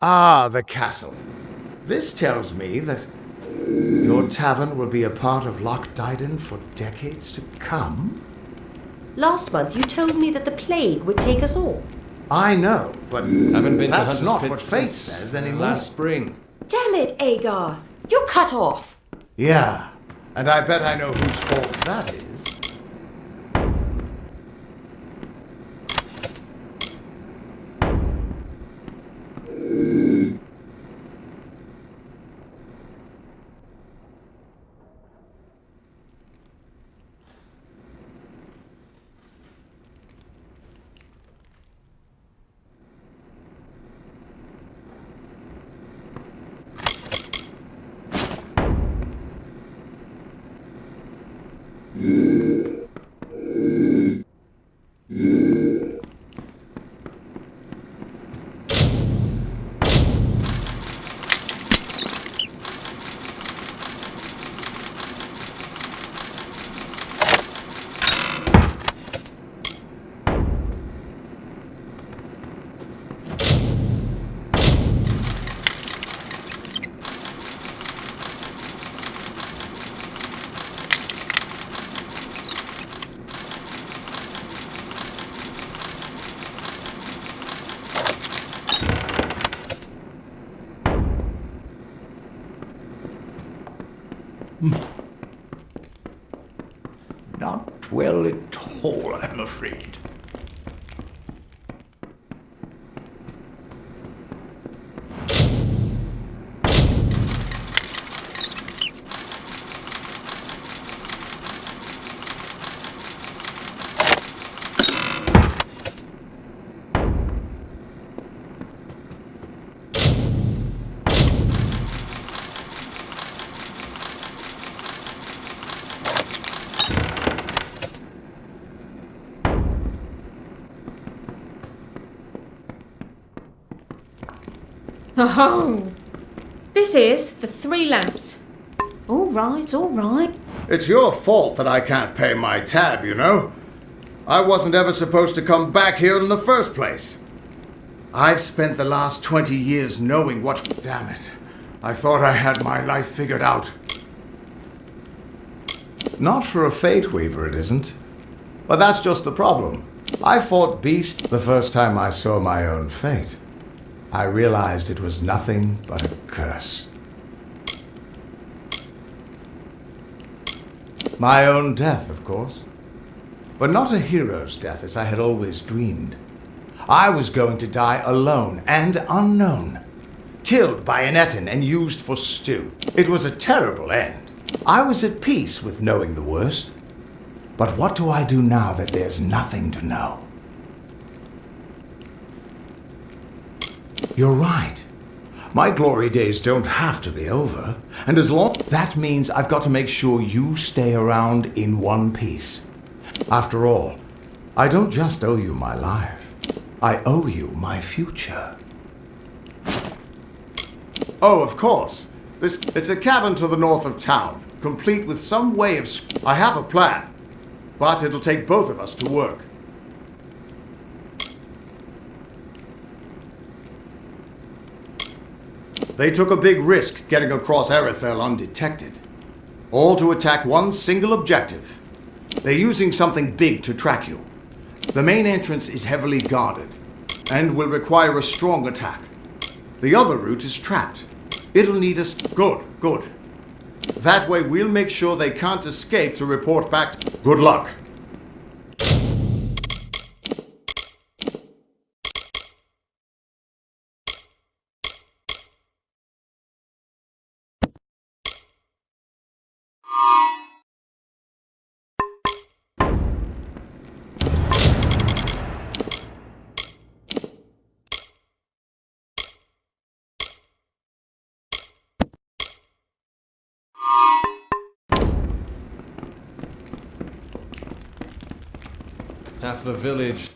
Ah, the castle. This tells me that your tavern will be a part of Loch Dyden for decades to come. Last month you told me that the plague would take us all. I know, but Haven't been that's to not Hunter's what Pit fate since says anymore. last spring. Damn it, Agarth! You're cut off! Yeah, and I bet I know whose fault that is. Not well at all, I'm afraid. Oh, this is the 3 lamps. All right, all right. It's your fault that I can't pay my tab, you know? I wasn't ever supposed to come back here in the first place. I've spent the last 20 years knowing what... Damn it. I thought I had my life figured out. Not for a fate weaver, it isn't. But that's just the problem. I fought Beast the first time I saw my own fate. I realized it was nothing but a curse. My own death, of course. But not a hero's death as I had always dreamed. I was going to die alone and unknown. Killed by an Etin and used for stew. It was a terrible end. I was at peace with knowing the worst. But what do I do now that there's nothing to know? You're right. My glory days don't have to be over. And as long... That means I've got to make sure you stay around in one piece. After all, I don't just owe you my life. I owe you my future. Oh, of course. It's a cavern to the north of town, complete with some way of... I have a plan, but it'll take both of us to work. They took a big risk getting across Erethel undetected. All to attack one single objective. They're using something big to track you. The main entrance is heavily guarded, and will require a strong attack. The other route is trapped. It'll need us... Good, good. That way we'll make sure they can't escape to report back. Good luck. Half the village.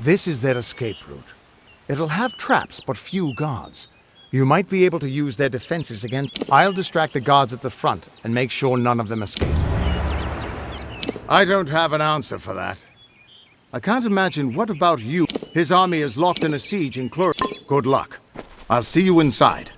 This is their escape route. It'll have traps, but few guards. You might be able to use their defenses against... I'll distract the guards at the front and make sure none of them escape. I don't have an answer for that. I can't imagine what about you. His army is locked in a siege in Clur. Good luck. I'll see you inside.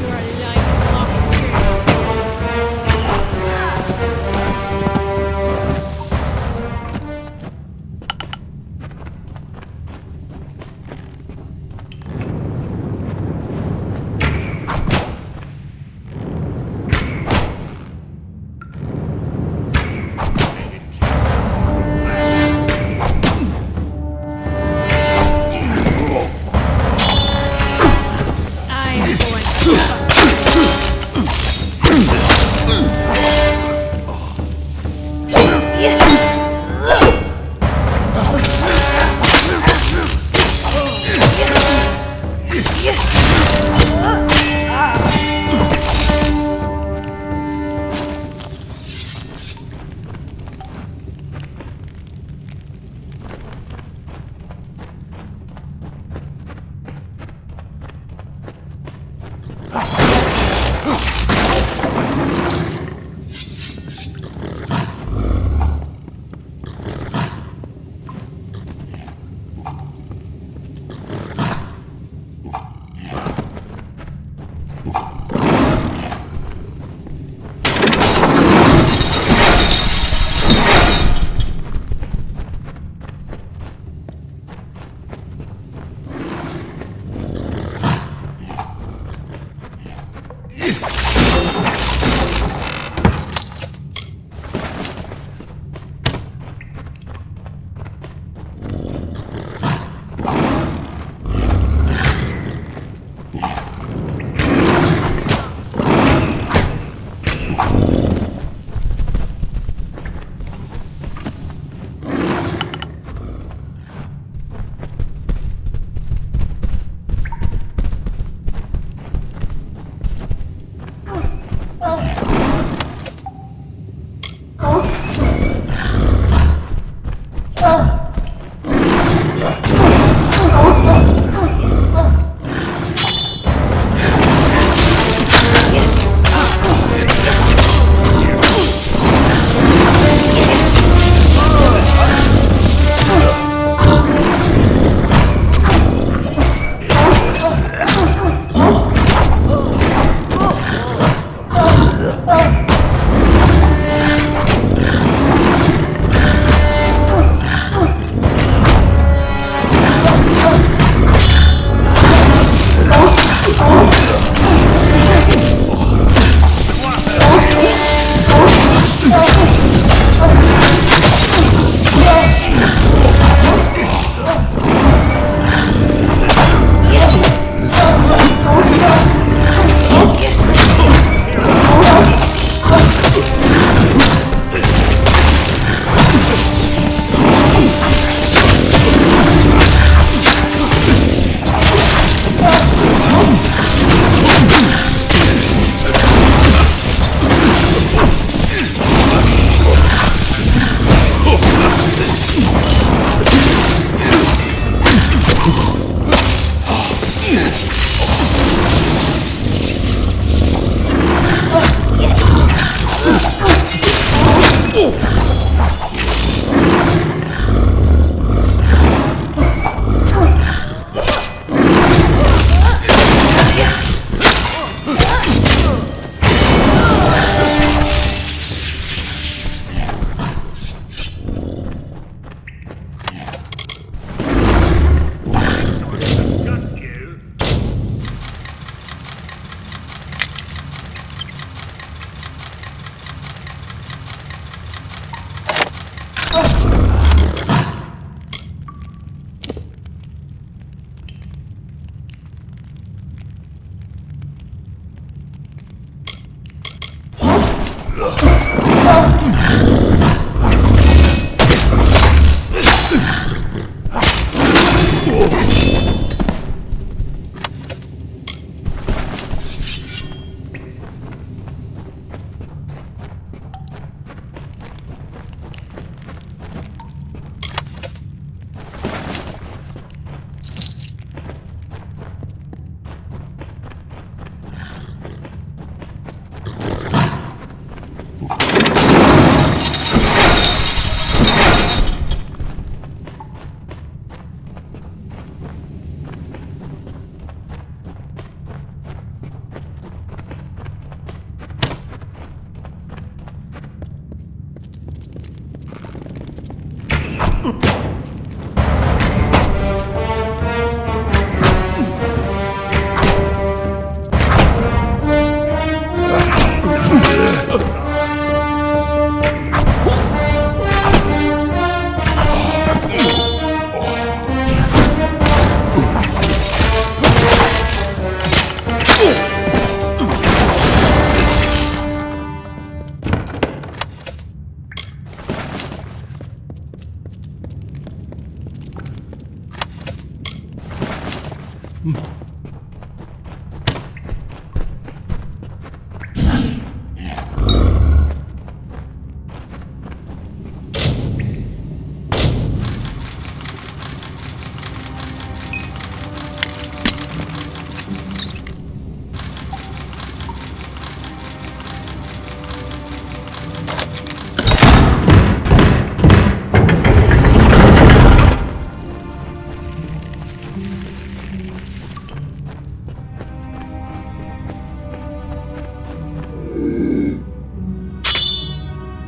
You're a light box too. I am going.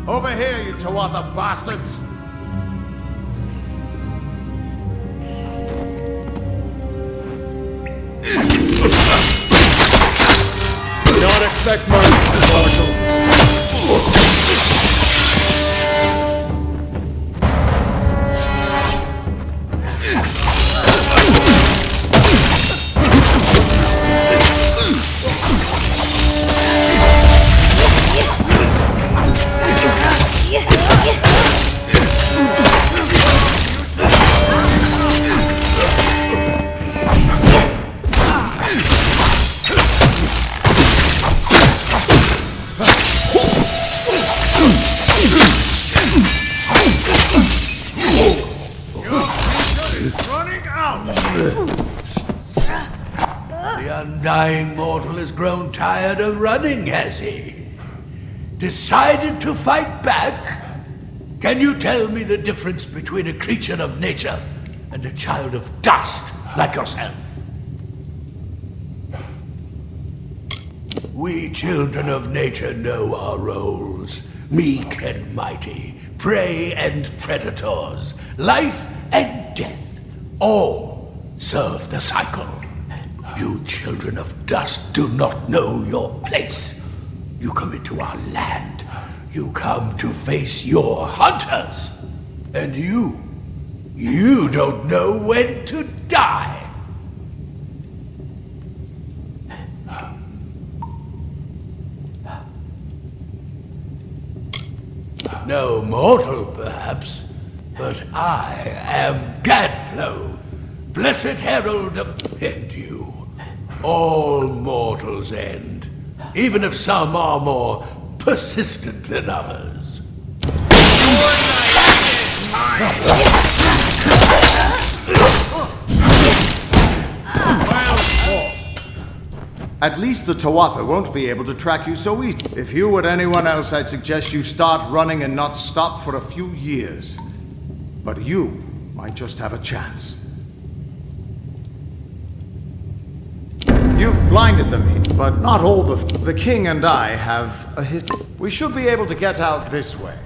Over here, you Tuatha bastards! Do not expect mercy, mortal. The undying mortal has grown tired of running, has he? Decided to fight back? Can you tell me the difference between a creature of nature and a child of dust like yourself? We children of nature know our roles. Meek and mighty, prey and predators, life and death, all serve the cycle. You children of dust do not know your place. You come into our land. You come to face your hunters. And you don't know when to die. No mortal, perhaps, but I am Gadflow, blessed herald of... And you, all mortals end, even if some are more persistent than others. At least the Tuatha won't be able to track you so easily. If you were anyone else, I'd suggest you start running and not stop for a few years. But you might just have a chance. You've blinded them, but not all the king and I have a hit. We should be able to get out this way.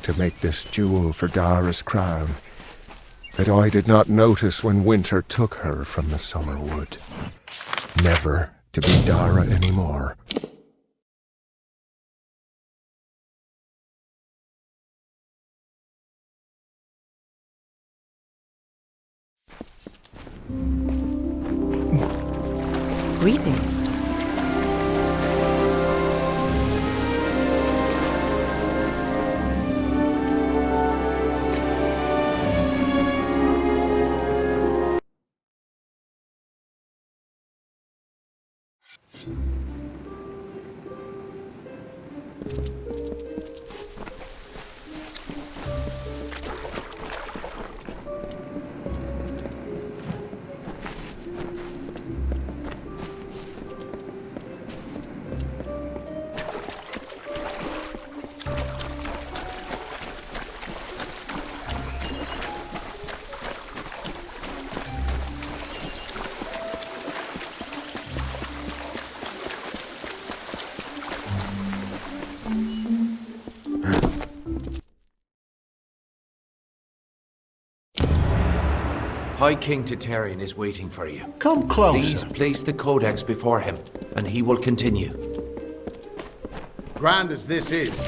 to make this jewel for Dara's crown that I did not notice when winter took her from the summer wood. Never to be Dara anymore. Greetings. High King Tatarian is waiting for you. Come closer. Please place the codex before him, and he will continue. Grand as this is,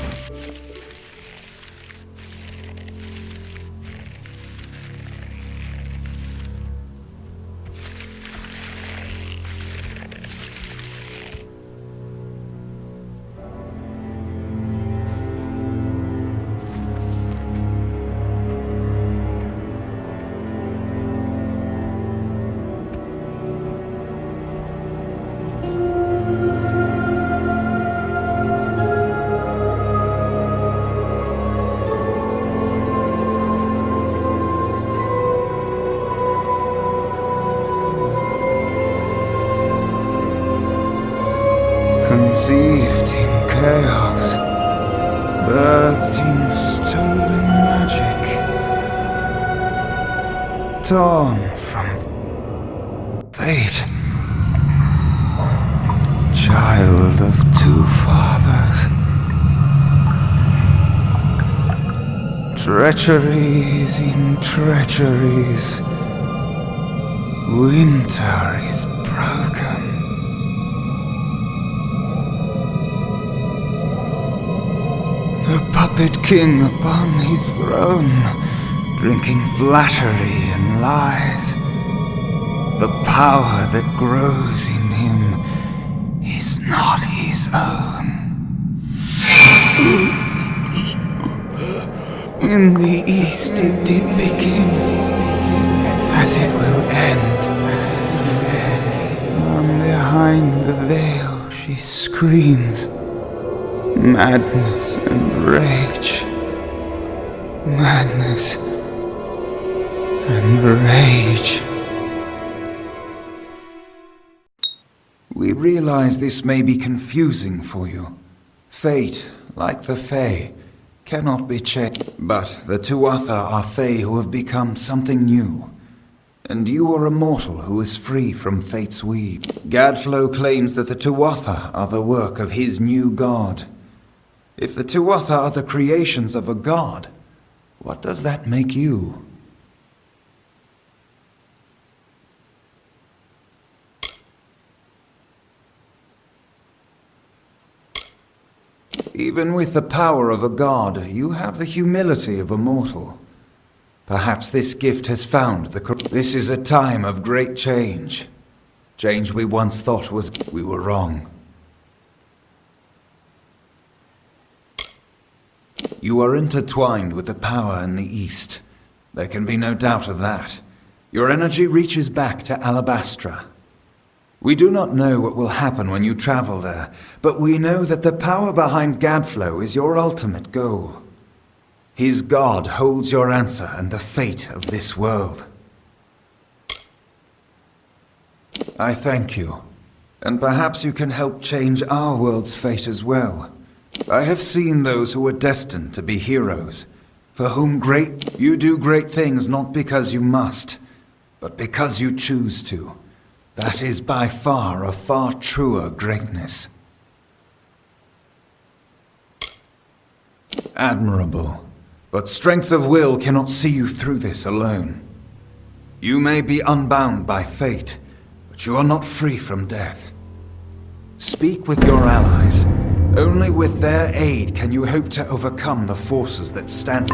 Conceived in chaos, birthed in stolen magic, torn from fate, child of two fathers, treacheries in treacheries, winter is broken. The puppet king upon his throne, drinking flattery and lies. The power that grows in him is not his own. In the east it did begin, as it will end. From behind the veil she screams. Madness and rage. Madness and rage. We realize this may be confusing for you. Fate, like the Fae, cannot be changed. But the Tuatha are Fae who have become something new. And you are a mortal who is free from Fate's weave. Gadflow claims that the Tuatha are the work of his new god. If the Tuatha are the creations of a god, what does that make you? Even with the power of a god, you have the humility of a mortal. Perhaps this gift has found the... This is a time of great change. Change we once thought was... We were wrong. You are intertwined with the power in the East. There can be no doubt of that. Your energy reaches back to Alabastra. We do not know what will happen when you travel there, but we know that the power behind Gadflow is your ultimate goal. His god holds your answer and the fate of this world. I thank you, and perhaps you can help change our world's fate as well. I have seen those who are destined to be heroes, for whom you do great things not because you must, but because you choose to. That is by far a far truer greatness. Admirable. But strength of will cannot see you through this alone. You may be unbound by fate, but you are not free from death. Speak with your allies. Only with their aid can you hope to overcome the forces that stand...